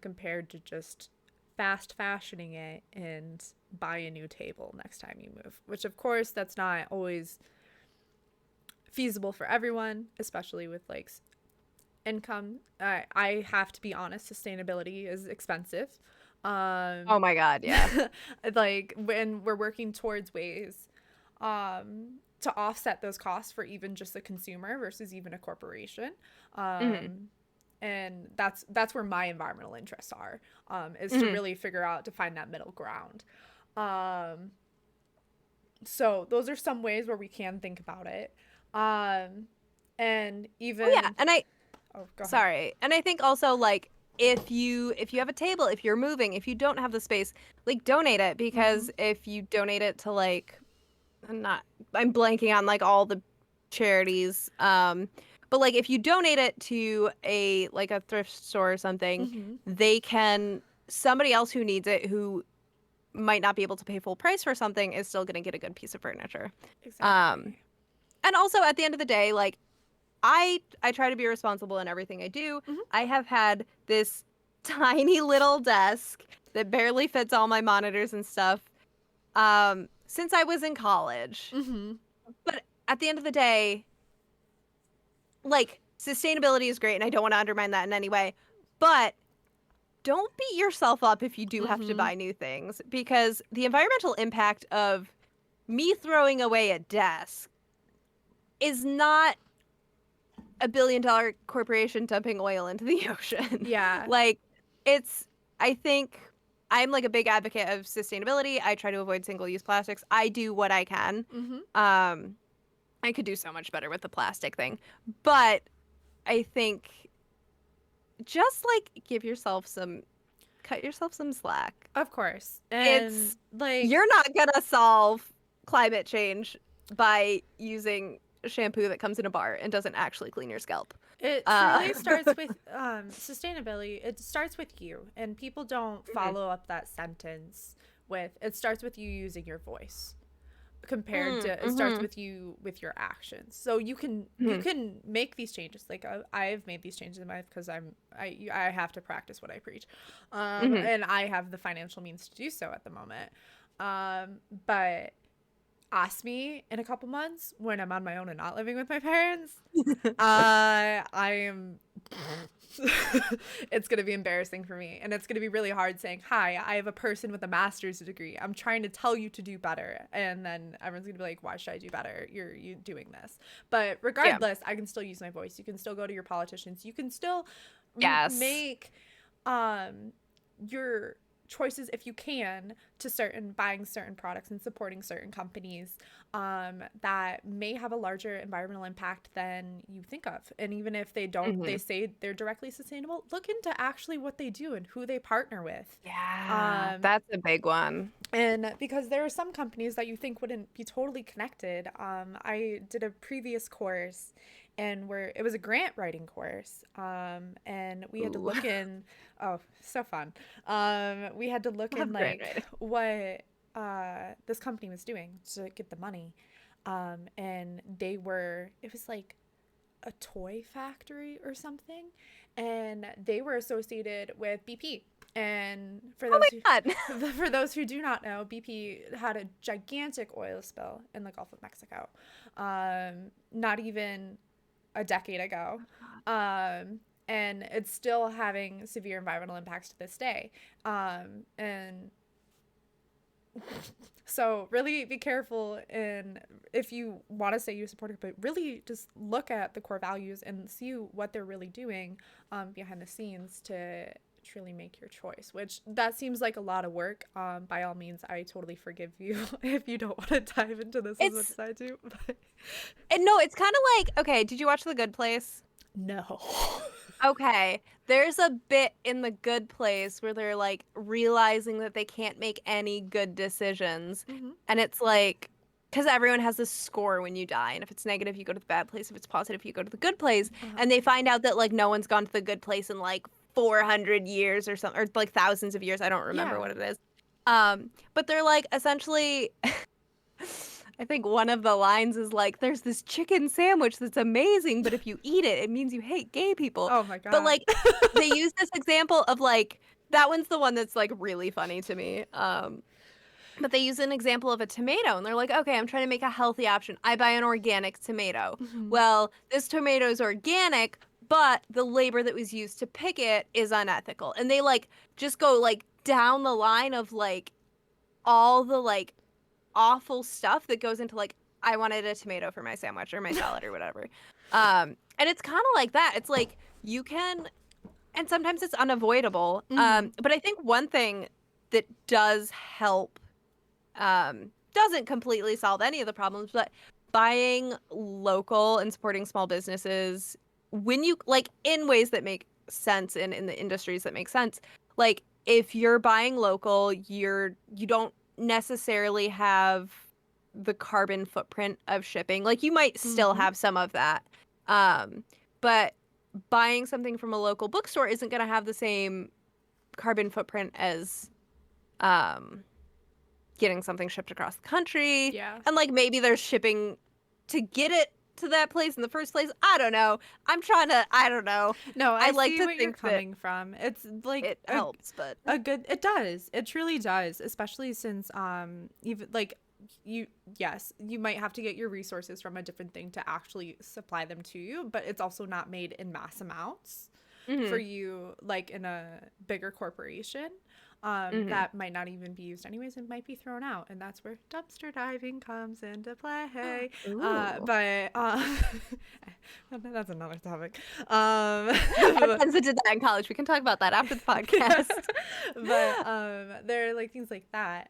compared to just fast fashioning it and buy a new table next time you move, which of course that's not always feasible for everyone, especially with like income. I have to be honest, sustainability is expensive. Oh my God, yeah. Like when we're working towards ways to offset those costs for even just the consumer versus even a corporation. And that's where my environmental interests are, is to really figure out to find that middle ground. So those are some ways where we can think about it. And even and go sorry ahead. And I think also, like, if you have a table, if you're moving, if you don't have the space, like, donate it, because if you donate it to, like, I'm blanking on like all the charities, but like if you donate it to a thrift store or something, somebody else who needs it, who might not be able to pay full price for something, is still going to get a good piece of furniture. Exactly. And also, at the end of the day, like, I try to be responsible in everything I do. I have had this tiny little desk that barely fits all my monitors and stuff since I was in college. But at the end of the day, like, sustainability is great, and I don't want to undermine that in any way. But don't beat yourself up if you do have to buy new things, because the environmental impact of me throwing away a desk is not a $1 billion corporation dumping oil into the ocean. Yeah. Like, I think I'm like a big advocate of sustainability. I try to avoid single-use plastics. I do what I can. I could do so much better with the plastic thing. But I think just like cut yourself some slack. Of course. And It's like you're not gonna solve climate change by using shampoo that comes in a bar and doesn't actually clean your scalp. it truly starts with sustainability. It starts with you, and people don't follow up that sentence with it starts with you using your voice compared to it starts with you with your actions. So you can make these changes. Like I've made these changes in my life because I have to practice what I preach, and I have the financial means to do so at the moment. But ask me in a couple months when I'm on my own and not living with my parents. I am. It's going to be embarrassing for me, and it's going to be really hard saying, "Hi, I have a person with a master's degree. I'm trying to tell you to do better," and then everyone's going to be like, "Why should I do better? You doing this?" But regardless, I can still use my voice. You can still go to your politicians. You can still make your choices, if you can, to buying certain products and supporting certain companies that may have a larger environmental impact than you think of. And even if they don't, they say they're directly sustainable, look into actually what they do and who they partner with. That's a big one. And because there are some companies that you think wouldn't be totally connected. I did a previous course and it was a grant writing course, and we had to look in. Oh, so fun! We had to look in like what this company was doing to get the money, and it was like a toy factory or something, and they were associated with BP. And for those who do not know, BP had a gigantic oil spill in the Gulf of Mexico, not even a decade ago, and it's still having severe environmental impacts to this day, and so really be careful, and if you want to say you support it, but really just look at the core values and see what they're really doing behind the scenes to truly make your choice, which that seems like a lot of work. By all means, I totally forgive you if you don't want to dive into this as much as I do. And no, it's kind of like, okay, did you watch The Good Place? No. Okay, there's a bit in The Good Place where they're like realizing that they can't make any good decisions, and it's like, because everyone has this score when you die, and if it's negative you go to the bad place, if it's positive you go to the good place, and they find out that like no one's gone to the good place in like 400 years or something, or like thousands of years. I don't remember what it is. But they're like, essentially, I think one of the lines is like, there's this chicken sandwich that's amazing, but if you eat it, it means you hate gay people. Oh my God. But like, they use this example of like, that one's the one that's like really funny to me. But they use an example of a tomato, and they're like, okay, I'm trying to make a healthy option. I buy an organic tomato. Well, this tomato is organic, but the labor that was used to pick it is unethical. And they like just go like down the line of like all the like awful stuff that goes into like, I wanted a tomato for my sandwich or my salad or whatever. And it's kind of like that. It's like you can, and sometimes it's unavoidable. But I think one thing that does help, doesn't completely solve any of the problems, but buying local and supporting small businesses when you like in ways that make sense and in the industries that make sense. Like if you're buying local, you don't necessarily have the carbon footprint of shipping. Like you might still have some of that. But buying something from a local bookstore isn't going to have the same carbon footprint as getting something shipped across the country. Yeah. And like maybe there's shipping to get it to that place in the first place. I don't know. I don't know. No, I like see to what you're think that coming from. It's like it helps, but it does. It truly does, especially since even like you might have to get your resources from a different thing to actually supply them to you, but it's also not made in mass amounts for you, like in a bigger corporation. That might not even be used anyways and might be thrown out, and that's where dumpster diving comes into play. But that's another topic. My friends that did that in college. We can talk about that after the podcast. But there are like things like that.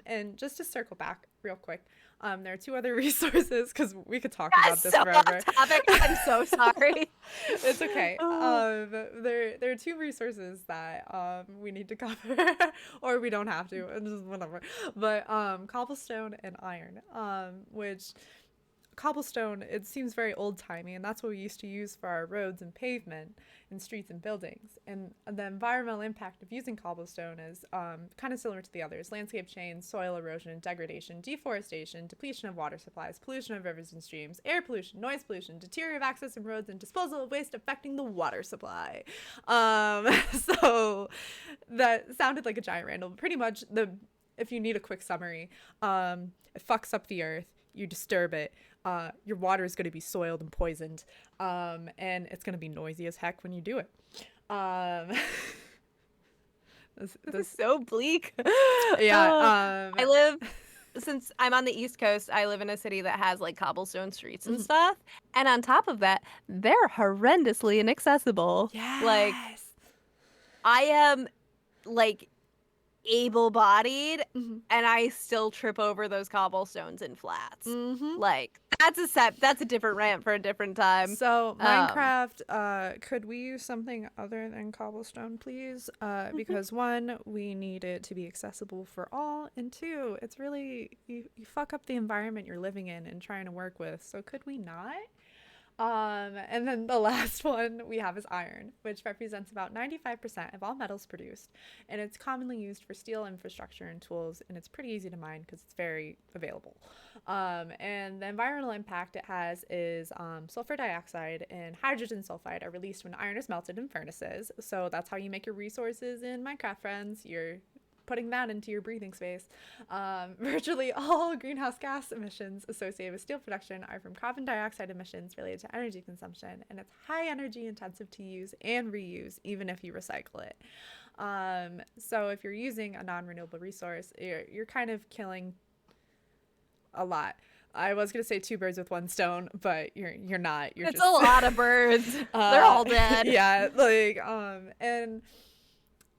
And just to circle back real quick, There are 2 other resources because we could talk about That's this so forever. off topic. I'm so sorry. It's okay. Oh. There are 2 resources that we need to cover, or we don't have to, and just whatever. But cobblestone and iron, which cobblestone, it seems very old timey, and that's what we used to use for our roads and pavement and streets and buildings. And the environmental impact of using cobblestone is kind of similar to the others: landscape change, soil erosion, degradation, deforestation, depletion of water supplies, pollution of rivers and streams, air pollution, noise pollution, deterioration of access and roads, and disposal of waste affecting the water supply. So that sounded like a giant random, but pretty much if you need a quick summary, it fucks up the earth, you disturb it, your water is going to be soiled and poisoned, and it's going to be noisy as heck when you do it. This is so bleak. Yeah. I live, since I'm on the East Coast, I live in a city that has like cobblestone streets and stuff. And on top of that, they're horrendously inaccessible. Yes. Like, I am like able-bodied and I still trip over those cobblestones in flats. Like, that's a different rant for a different time. So Minecraft, could we use something other than cobblestone, please? Because 1, we need it to be accessible for all, and 2, it's really you fuck up the environment you're living in and trying to work with. So could we not? And then the last one we have is iron, which represents about 95% of all metals produced, and it's commonly used for steel infrastructure and tools, and it's pretty easy to mine because it's very available. And the environmental impact it has is sulfur dioxide and hydrogen sulfide are released when iron is melted in furnaces. So that's how you make your resources in Minecraft, friends. You're putting that into your breathing space. Virtually all greenhouse gas emissions associated with steel production are from carbon dioxide emissions related to energy consumption, and it's high energy intensive to use and reuse, even if you recycle it. So if you're using a non-renewable resource, you're kind of killing a lot. I was gonna say 2 birds with 1 stone, but you're not. It's just a lot of birds. They're all dead. Yeah, like and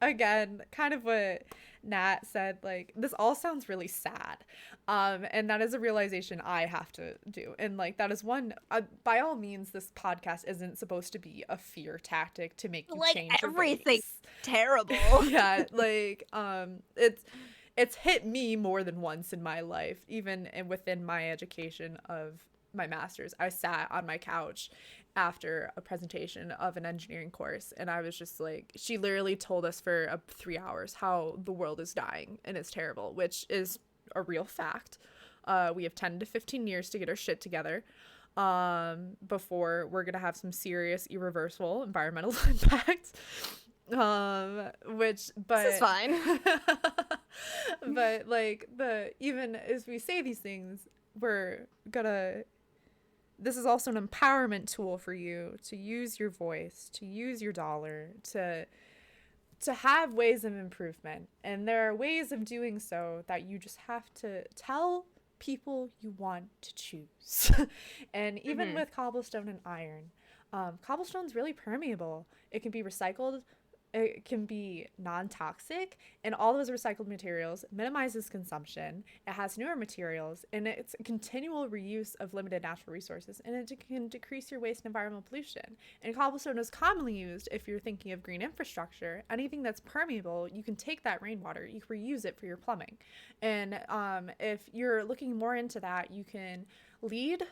again, kind of what Nat said, like, this all sounds really sad, and that is a realization I have to do, and like that is one, by all means, this podcast isn't supposed to be a fear tactic to make you Like, change your everything's ways. terrible. Yeah, like it's hit me more than once in my life, even within my education of my master's. I sat on my couch after a presentation of an engineering course, and I was just like, she literally told us for 3 hours how the world is dying and it's terrible, which is a real fact. We have 10 to 15 years to get our shit together before we're gonna have some serious irreversible environmental impact. But This is fine. but like, even as we say these things, this is also an empowerment tool for you to use your voice, to use your dollar, to have ways of improvement. And there are ways of doing so that you just have to tell people you want to choose. And even with cobblestone and iron, cobblestone's really permeable. It can be recycled. It can be non-toxic, and all those recycled materials minimizes consumption. It has newer materials, and it's a continual reuse of limited natural resources, and it can decrease your waste and environmental pollution. And cobblestone is commonly used if you're thinking of green infrastructure. Anything that's permeable, you can take that rainwater, you can reuse it for your plumbing. And if you're looking more into that, you can LEED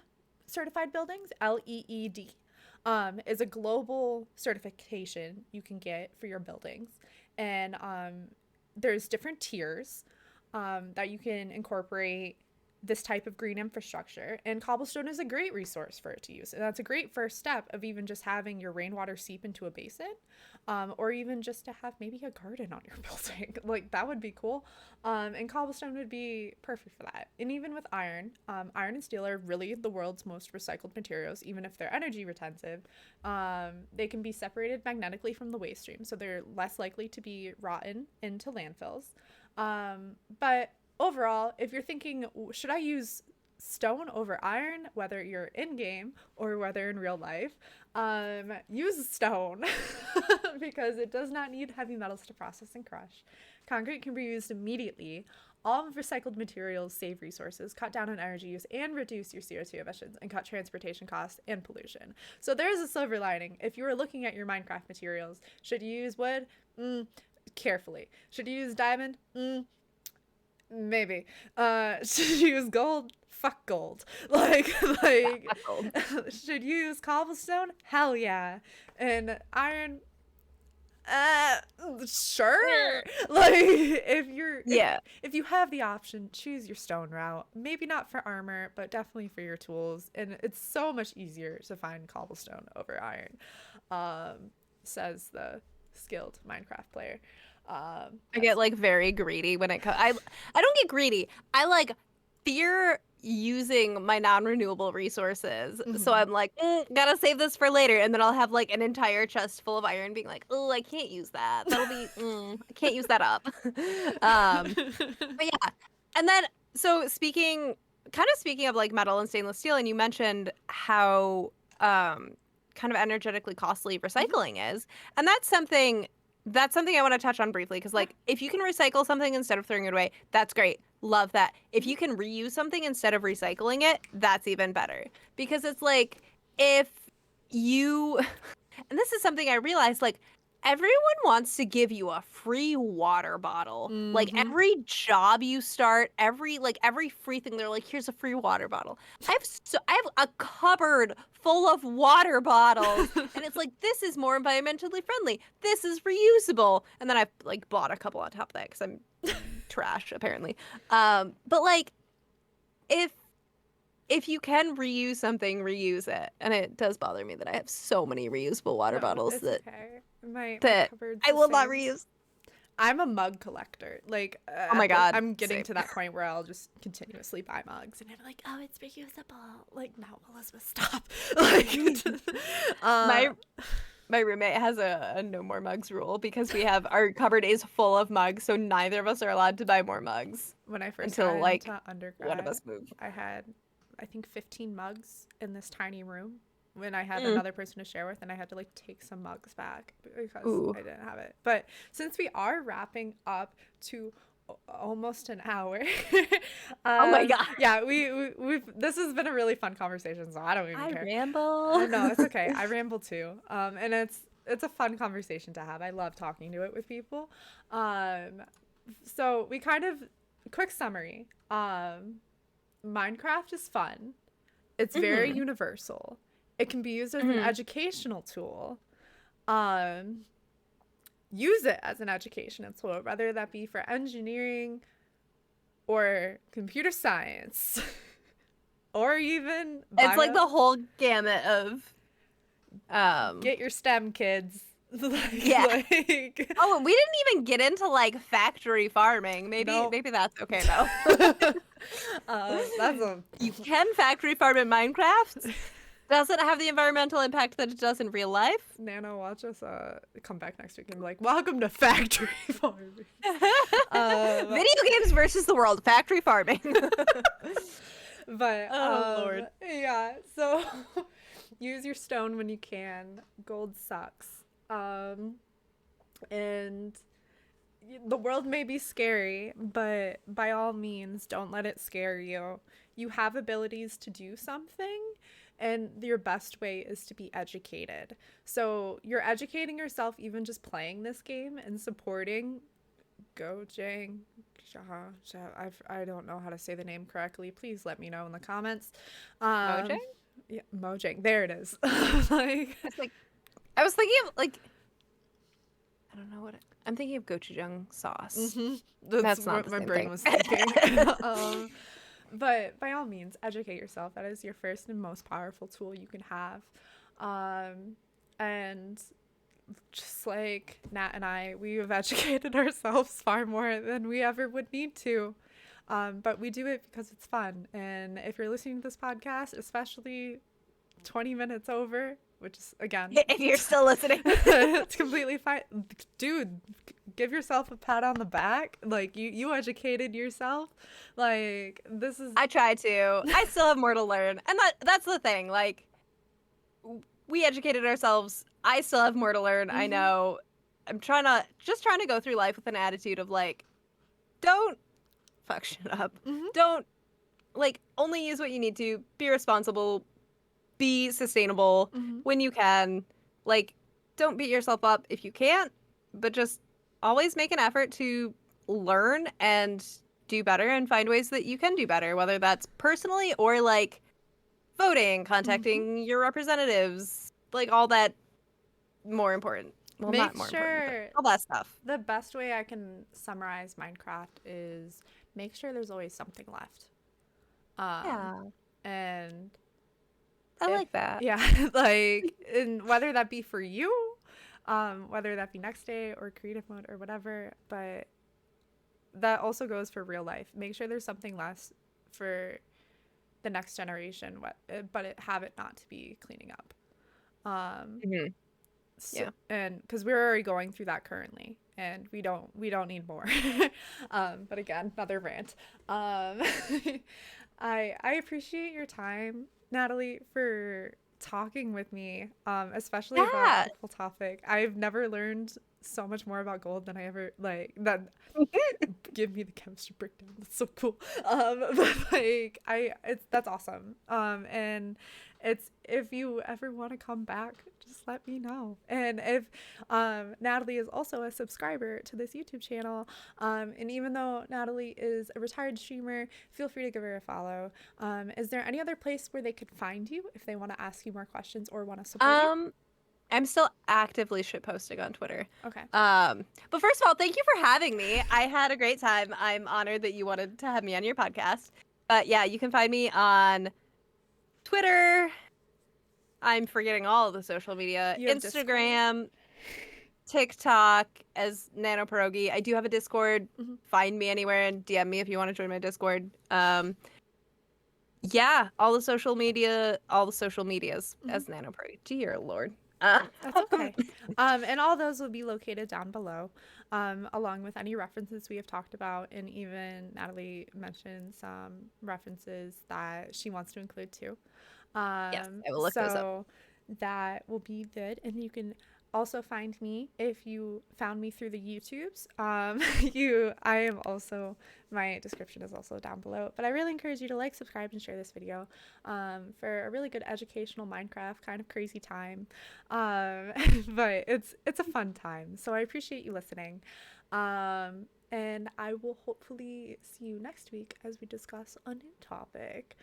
certified buildings, LEED. Is a global certification you can get for your buildings. And there's different tiers that you can incorporate this type of green infrastructure. And cobblestone is a great resource for it to use. And that's a great first step of even just having your rainwater seep into a basin, or even just to have maybe a garden on your building. Like, that would be cool. And cobblestone would be perfect for that. And even with iron, iron and steel are really the world's most recycled materials, even if they're energy retentive. They can be separated magnetically from the waste stream, so they're less likely to be rotten into landfills. But overall, if you're thinking, should I use stone over iron, whether you're in game or whether in real life, use stone because it does not need heavy metals to process and crush. Concrete can be used immediately All recycled materials save resources, cut down on energy use, and reduce your CO2 emissions, and cut transportation costs and pollution. So there is a silver lining. If you were looking at your Minecraft materials, should you use wood? Carefully. Should you use diamond? Maybe. Should you use gold? Fuck gold. Like, Gold. should you use cobblestone? Hell yeah. And iron? Sure. Like, if you have the option, choose your stone route. Maybe not for armor, but definitely for your tools. And it's so much easier to find cobblestone over iron, says the skilled Minecraft player. I get like very greedy when it comes. I don't get greedy. I like fear using my non-renewable resources. So I'm like, gotta save this for later, and then I'll have like an entire chest full of iron, being like, oh, I can't use that. That'll be, I can't use that up. But yeah, and then so speaking of like metal and stainless steel, and you mentioned how kind of energetically costly recycling is, and that's something I want to touch on briefly, because like if you can recycle something instead of throwing it away, that's great. Love that. If you can reuse something instead of recycling it, that's even better. Because it's like if you and this is something I realized, like everyone wants to give you a free water bottle. Like every job you start, every free thing, they're like, here's a free water bottle. I have a cupboard full of water bottles, and it's like, this is more environmentally friendly. This is reusable. And then I've like bought a couple on top of that because I'm trash apparently. But like if you can reuse something, reuse it. And it does bother me that I have so many reusable water bottles that my cupboard's I the will not same. reuse. I'm a mug collector. Like, Oh my God, I'm getting same. to that point where I'll just continuously buy mugs, and I'm like, oh, it's reusable. Like, no, Elizabeth, stop. Like, My roommate has a no more mugs rule, because we have our cupboard is full of mugs, so neither of us are allowed to buy more mugs when I first until got like into undergrad, one of us move. I had, I think, 15 mugs in this tiny room when I had another person to share with, and I had to like take some mugs back because I didn't have it. But since we are wrapping up to almost an hour, Oh my God. yeah, we've this has been a really fun conversation, so I don't even care. ramble. No, it's okay. I ramble too. And it's a fun conversation to have. I love talking to it with people. So we kind of, quick summary. Minecraft is fun. It's very universal. It can be used as an educational tool. Use it as an educational tool, whether that be for engineering or computer science or even It's like the whole gamut of get your STEM kids. Yeah. Oh, we didn't even get into like factory farming. Maybe that's okay though. You can factory farm in Minecraft. Does it have the environmental impact that it does in real life? Nano, watch us come back next week and be like, welcome to factory farming. Video games versus the world, factory farming. But oh Lord. Yeah, so use your stone when you can. Gold sucks. And the world may be scary, but by all means, don't let it scare you. You have abilities to do something, and your best way is to be educated. So you're educating yourself even just playing this game and supporting Googli. I don't know how to say the name correctly. Please let me know in the comments. Mojang? Yeah, Mojang. There it is. Like, it's like, I was thinking of like, I don't know what I'm thinking of gochujang sauce. That's not what the my same brain thing. was thinking. But by all means, educate yourself. That is your first and most powerful tool you can have. And just like Nat and I, we have educated ourselves far more than we ever would need to. But we do it because it's fun. And if you're listening to this podcast, especially 20 minutes over, which is, again, If you're still listening. it's completely fine. Dude, give yourself a pat on the back. Like, you educated yourself. Like, this is... I try to. I still have more to learn. And that's the thing. Like, we educated ourselves. I still have more to learn. I know. I'm trying to go through life with an attitude of like, don't fuck shit up. Mhm. Don't, like, only use what you need to. Be responsible. Be sustainable Mhm. when you can. Like, don't beat yourself up if you can't, but just always make an effort to learn and do better and find ways that you can do better, whether that's personally or like voting, contacting your representatives, like all that more important. Well, Make not more important, sure but all that stuff. the best way I can summarize Minecraft is make sure there's always something left. Yeah, And I if, like that. yeah, like, and whether that be for you, whether that be next day or creative mode or whatever, but that also goes for real life. Make sure there's something less for the next generation, but have it not to be cleaning up. Um, Mhm. so, Yeah. and because we're already going through that currently, and we don't need more. But again, another rant. I appreciate your time, Natalie, for talking with me, especially about Yeah. the whole topic. I've never learned so much more about gold than I ever that give me the chemistry breakdown. That's so cool. But like that's awesome. And it's if you ever want to come back, just let me know. And if Natalie is also a subscriber to this YouTube channel, and even though Natalie is a retired streamer, feel free to give her a follow. Is there any other place where they could find you if they want to ask you more questions or want to support you? I'm still actively shitposting on Twitter. Okay. But first of all, thank you for having me. I had a great time. I'm honored that you wanted to have me on your podcast. But yeah, you can find me on Twitter. I'm forgetting all of the social media. You have Instagram, TikTok as Nano Pierogi. I do have a Discord. Mhm. Find me anywhere and DM me if you want to join my Discord. Yeah, all the social medias as Nano Pierogi. Dear Lord. That's okay. And all those will be located down below, along with any references we have talked about. And even Natalie mentioned some references that she wants to include too. Yes, I will look those up. So that will be good. And you can also find me if you found me through the YouTubes. I am also, my description is also down below. But I really encourage you to like, subscribe, and share this video for a really good educational Minecraft kind of crazy time. But it's a fun time. So I appreciate you listening. And I will hopefully see you next week as we discuss a new topic.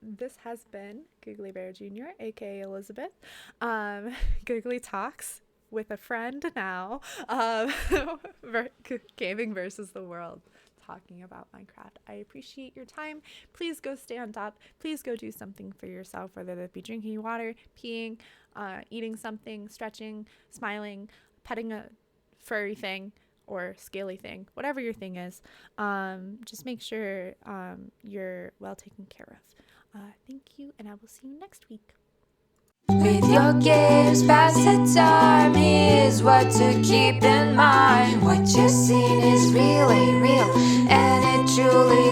This has been Googly Bear Jr., aka Elizabeth. Googly Talks with a friend now. Gaming versus the world. Talking about Minecraft. I appreciate your time. Please go stand up. Please go do something for yourself, whether that be drinking water, peeing, eating something, stretching, smiling, petting a furry thing or scaly thing, whatever your thing is. Just make sure you're well taken care of. Thank you, and I will see you next week. With your games past the time, here's what to keep in mind. What you're seeing is really real, and it truly